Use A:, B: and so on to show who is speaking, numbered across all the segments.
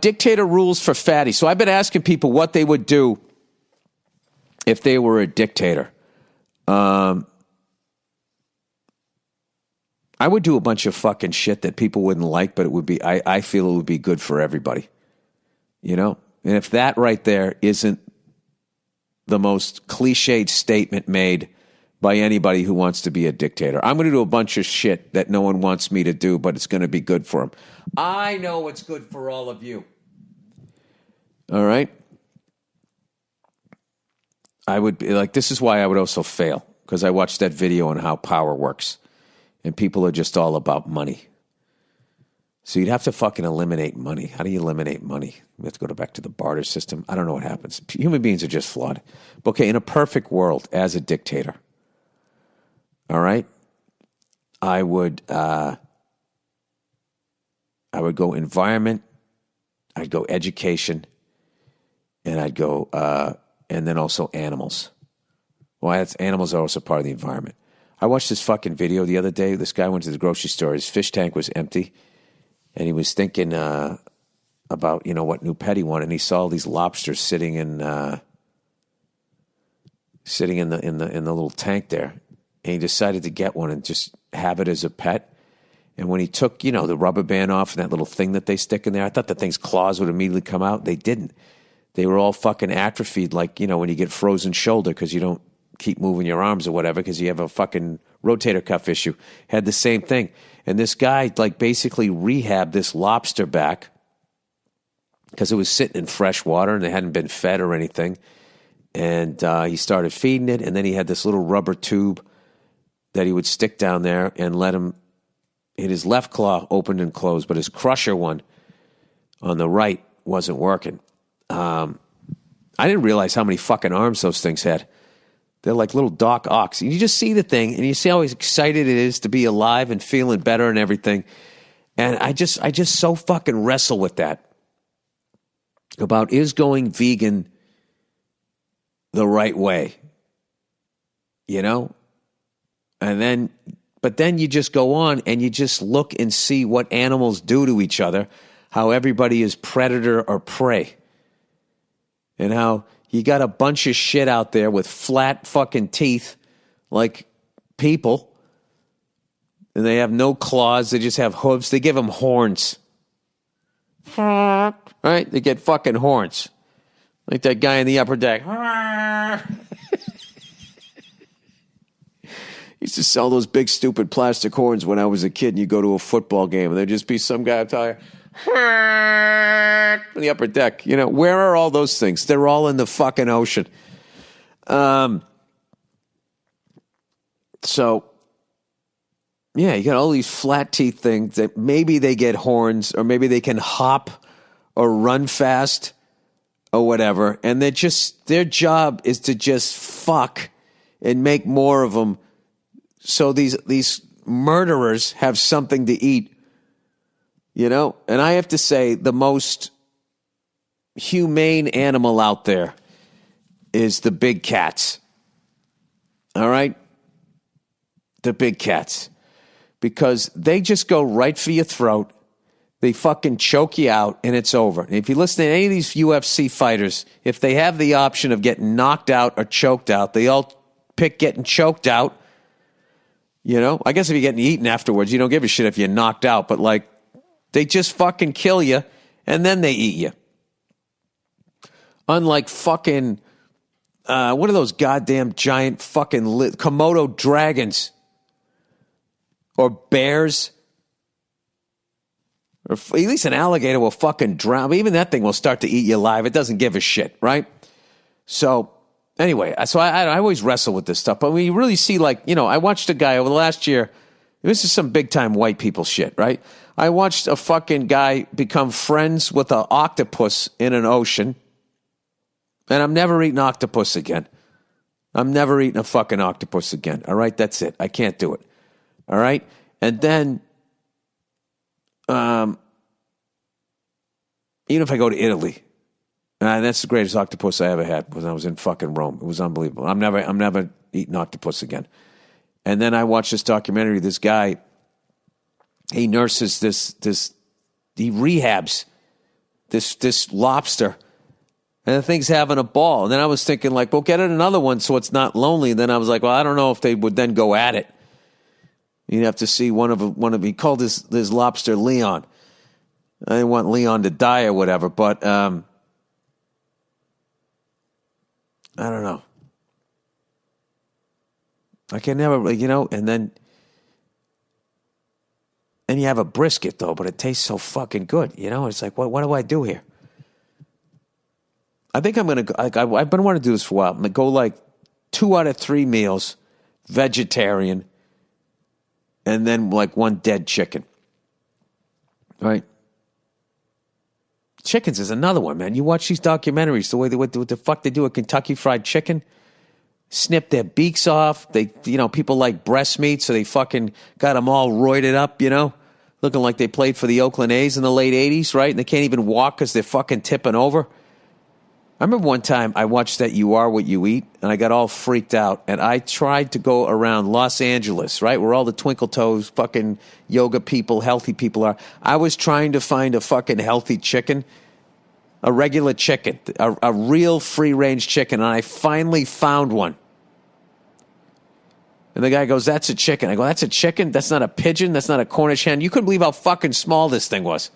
A: Dictator rules for fatty. So I've been asking people what they would do if they were a dictator. I would do a bunch of fucking shit that people wouldn't like, but it would be, I feel it would be good for everybody. You know? And if that right there isn't the most cliched statement made by anybody who wants to be a dictator, I'm going to do a bunch of shit that no one wants me to do, but it's going to be good for them. I know what's good for all of you. All right? I would be like, this is why I would also fail, because I watched that video on how power works, and people are just all about money. So you'd have to fucking eliminate money. How do you eliminate money? We have to go back to the barter system. I don't know what happens. Human beings are just flawed. But okay, in a perfect world, as a dictator, all right, I would go environment, I'd go education, and I'd go, and then also animals. Well, animals are also part of the environment. I watched this fucking video the other day. This guy went to the grocery store. His fish tank was empty. And he was thinking about, you know, what new pet he wanted. And he saw all these lobsters sitting in the little tank there. And he decided to get one and just have it as a pet. And when he took, you know, the rubber band off and that little thing that they stick in there, I thought the thing's claws would immediately come out. They didn't. They were all fucking atrophied, like, you know, when you get frozen shoulder because you don't keep moving your arms or whatever because you have a fucking rotator cuff issue. Had the same thing. And this guy, like, basically rehabbed this lobster back because it was sitting in fresh water and they hadn't been fed or anything. And he started feeding it, and then he had this little rubber tube that he would stick down there and let him hit his left claw opened and closed, but his crusher one on the right wasn't working. I didn't realize how many fucking arms those things had. They're like little Doc Ocks. You just see the thing, and you see how excited it is to be alive and feeling better and everything. And I just so fucking wrestle with that. About, is going vegan the right way? You know? But then you just go on and you just look and see what animals do to each other, how everybody is predator or prey. And how you got a bunch of shit out there with flat fucking teeth like people. And they have no claws. They just have hooves. They give them horns. Right? They get fucking horns. Like that guy in the upper deck. Used to sell those big, stupid plastic horns when I was a kid, and you go to a football game, and there'd just be some guy up there on the upper deck. You know, where are all those things? They're all in the fucking ocean. So, yeah, you got all these flat teeth things that maybe they get horns, or maybe they can hop or run fast or whatever, and they're just, their job is to just fuck and make more of them. So these murderers have something to eat, you know? And I have to say, the most humane animal out there is the big cats. All right? The big cats. Because they just go right for your throat. They fucking choke you out, and it's over. And if you listen to any of these UFC fighters, if they have the option of getting knocked out or choked out, they all pick getting choked out. You know, I guess if you're getting eaten afterwards, you don't give a shit if you're knocked out, but like, they just fucking kill you and then they eat you. Unlike fucking, what are those goddamn giant fucking Komodo dragons or bears? Or at least an alligator will fucking drown. Even that thing will start to eat you alive. It doesn't give a shit, right? So, anyway, so I always wrestle with this stuff. But when you really see, like, you know, I watched a guy over the last year. This is some big-time white people shit, right? I watched a fucking guy become friends with an octopus in an ocean. And I'm never eating octopus again. I'm never eating a fucking octopus again. All right? That's it. I can't do it. All right? And then, even if I go to Italy, that's the greatest octopus I ever had when I was in fucking Rome. It was unbelievable. I'm never eating octopus again. And then I watched this documentary. This guy, he nurses he rehabs this lobster, and the thing's having a ball. And then I was thinking, like, well, get it another one so it's not lonely. And then I was like, well, I don't know if they would then go at it. You'd have to see one of he called his lobster Leon. I didn't want Leon to die or whatever, but I don't know. I can never, and then you have a brisket though, but it tastes so fucking good. It's like, what do I do here? I think I'm going to go, I've been wanting to do this for a while. I'm going to go like 2 out of 3 meals, vegetarian, and then like 1 dead chicken. Right? Chickens is another one, man. You watch these documentaries, the way what the fuck they do with Kentucky Fried Chicken. Snip their beaks off. They, people like breast meat, so they fucking got them all roided up, looking like they played for the Oakland A's in the late 80s, right? And they can't even walk because they're fucking tipping over. I remember one time I watched that You Are What You Eat, and I got all freaked out, and I tried to go around Los Angeles, right, where all the twinkle toes, fucking yoga people, healthy people are. I was trying to find a fucking healthy chicken, a regular chicken, a real free-range chicken, and I finally found one. And the guy goes, that's a chicken. I go, that's a chicken? That's not a pigeon? That's not a Cornish hen? You couldn't believe how fucking small this thing was.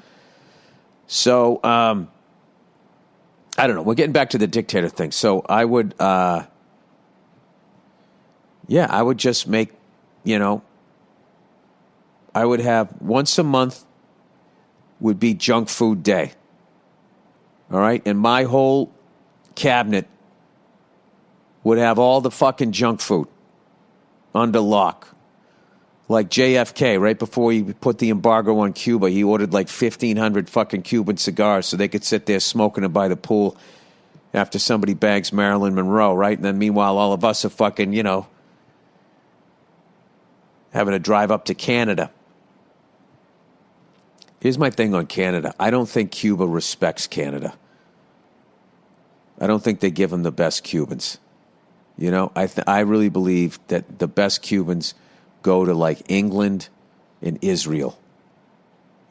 A: So, I don't know. We're getting back to the dictator thing. So I would, I would just make, I would have once a month would be junk food day. All right? And my whole cabinet would have all the fucking junk food under lock. Like JFK, right before he put the embargo on Cuba, he ordered like 1,500 fucking Cuban cigars so they could sit there smoking them by the pool after somebody bags Marilyn Monroe, right? And then meanwhile, all of us are fucking, having to drive up to Canada. Here's my thing on Canada. I don't think Cuba respects Canada. I don't think they give them the best Cubans. I really believe that the best Cubans go to like England and Israel.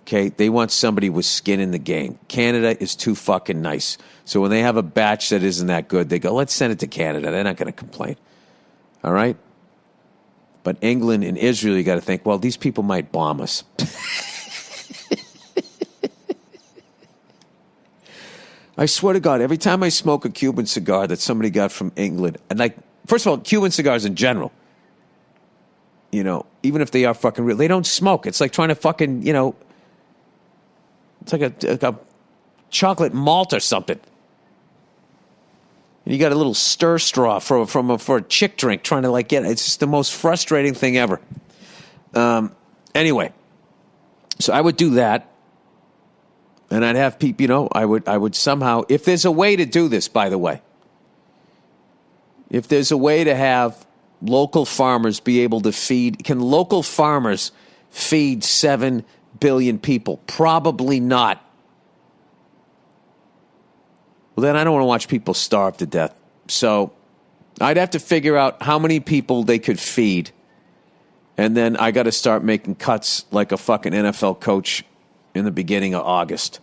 A: Okay? They want somebody with skin in the game. Canada is too fucking nice. So when they have a batch that isn't that good, they go, let's send it to Canada. They're not going to complain. All right? But England and Israel, you got to think, well, these people might bomb us. I swear to God, every time I smoke a Cuban cigar that somebody got from England, and like, first of all, Cuban cigars in general, even if they are fucking real, they don't smoke. It's like trying to fucking, it's like a chocolate malt or something. And you got a little stir straw for a chick drink trying to like get it. It's just the most frustrating thing ever. Anyway, so I would do that. And I'd have people, I would somehow, if there's a way to do this, by the way, if there's a way to have local farmers be able to feed, can local farmers feed 7 billion people? Probably not. Well, then I don't want to watch people starve to death. So I'd have to figure out how many people they could feed. And then I got to start making cuts like a fucking NFL coach in the beginning of August.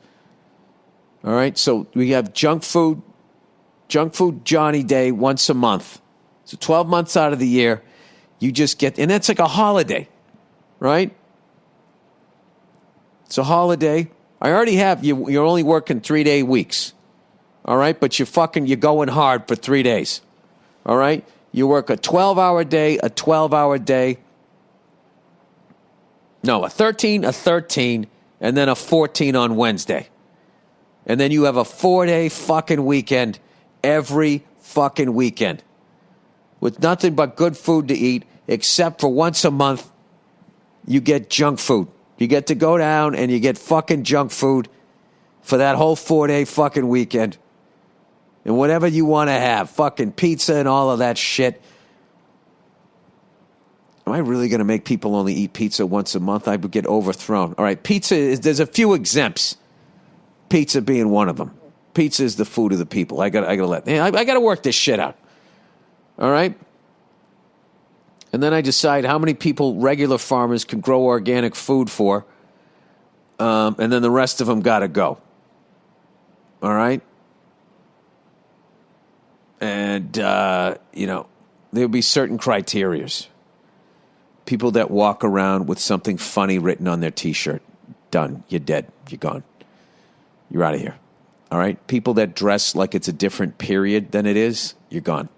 A: All right, so we have junk food Johnny Day once a month. So 12 months out of the year, you just get, and that's like a holiday, right? It's a holiday. I already have, you're only working 3-day weeks, all right? But you're going hard for 3 days, all right? You work a 12-hour day, a 12-hour day. No, a 13, and then a 14 on Wednesday. And then you have a 4-day fucking weekend every fucking weekend with nothing but good food to eat, except for once a month you get junk food. You get to go down and you get fucking junk food for that whole 4-day fucking weekend. And whatever you want to have, fucking pizza and all of that shit. Am I really going to make people only eat pizza once a month? I would get overthrown. All right, there's a few exempts. Pizza being one of them. Pizza is the food of the people. I got to work this shit out. All right? And then I decide how many people regular farmers can grow organic food for. And then the rest of them got to go. All right? And, there'll be certain criterias. People that walk around with something funny written on their T-shirt. Done. You're dead. You're gone. You're out of here. All right? People that dress like it's a different period than it is, you're gone.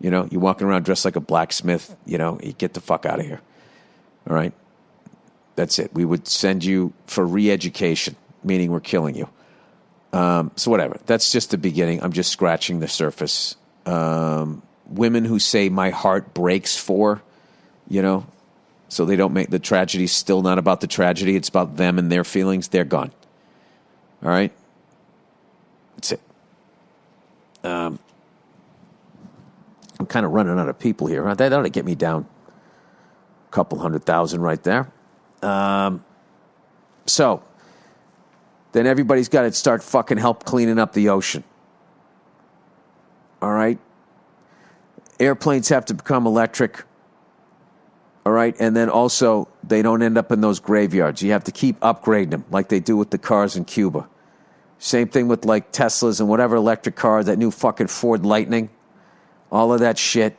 A: You're walking around dressed like a blacksmith, you get the fuck out of here. All right? That's it. We would send you for re-education, meaning we're killing you. So whatever. That's just the beginning. I'm just scratching the surface. Women who say my heart breaks for, so they don't make the tragedy still not about the tragedy. It's about them and their feelings. They're gone. All right? That's it. I'm kind of running out of people here. That ought to get me down a couple 100,000 right there. So then everybody's got to start fucking help cleaning up the ocean. All right? Airplanes have to become electric. All right? And then also, they don't end up in those graveyards. You have to keep upgrading them like they do with the cars in Cuba. Same thing with like Teslas and whatever electric car, that new fucking Ford Lightning. All of that shit.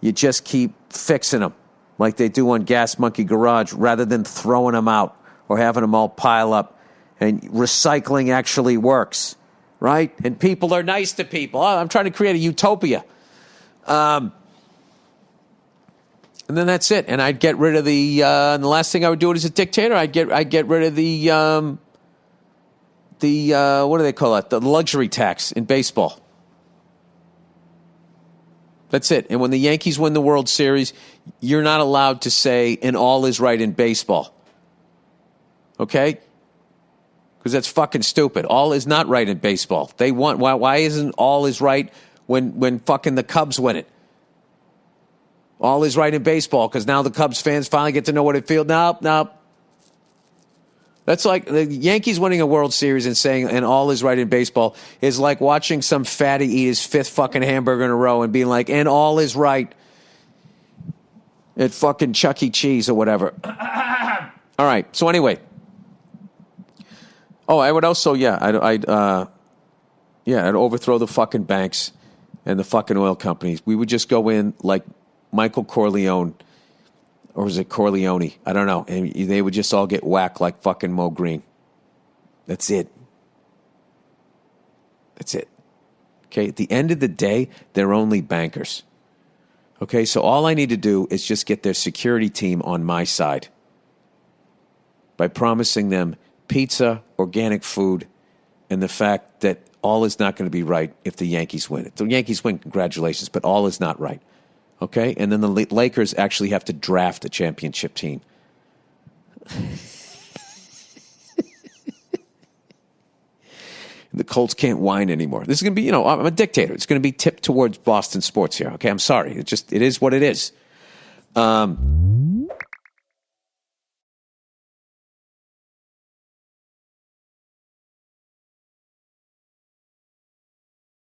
A: You just keep fixing them like they do on Gas Monkey Garage rather than throwing them out or having them all pile up. And recycling actually works, right? And people are nice to people. I'm trying to create a utopia. And then that's it. And I'd get rid of and the last thing I would do as a dictator, I'd get rid of the what do they call it? The luxury tax in baseball. That's it. And when the Yankees win the World Series, you're not allowed to say, and all is right in baseball. Okay? Because that's fucking stupid. All is not right in baseball. They want, why isn't all is right when fucking the Cubs win it? All is right in baseball because now the Cubs fans finally get to know what it feels. Nope. That's like the Yankees winning a World Series and saying, and all is right in baseball, is like watching some fatty eat his fifth fucking hamburger in a row and being like, and all is right at fucking Chuck E. Cheese or whatever. All right. So anyway. Oh, I would also, I'd overthrow the fucking banks and the fucking oil companies. We would just go in like Michael Corleone. Or was it Corleone? I don't know. And they would just all get whacked like fucking Mo Green. That's it. That's it. Okay? At the end of the day, they're only bankers. Okay? So all I need to do is just get their security team on my side by promising them pizza, organic food, and the fact that all is not going to be right if the Yankees win. If the Yankees win, congratulations, but all is not right. Okay? And then the Lakers actually have to draft a championship team. The Colts can't whine anymore. This is going to be, I'm a dictator. It's going to be tipped towards Boston sports here. Okay? I'm sorry. It is what it is.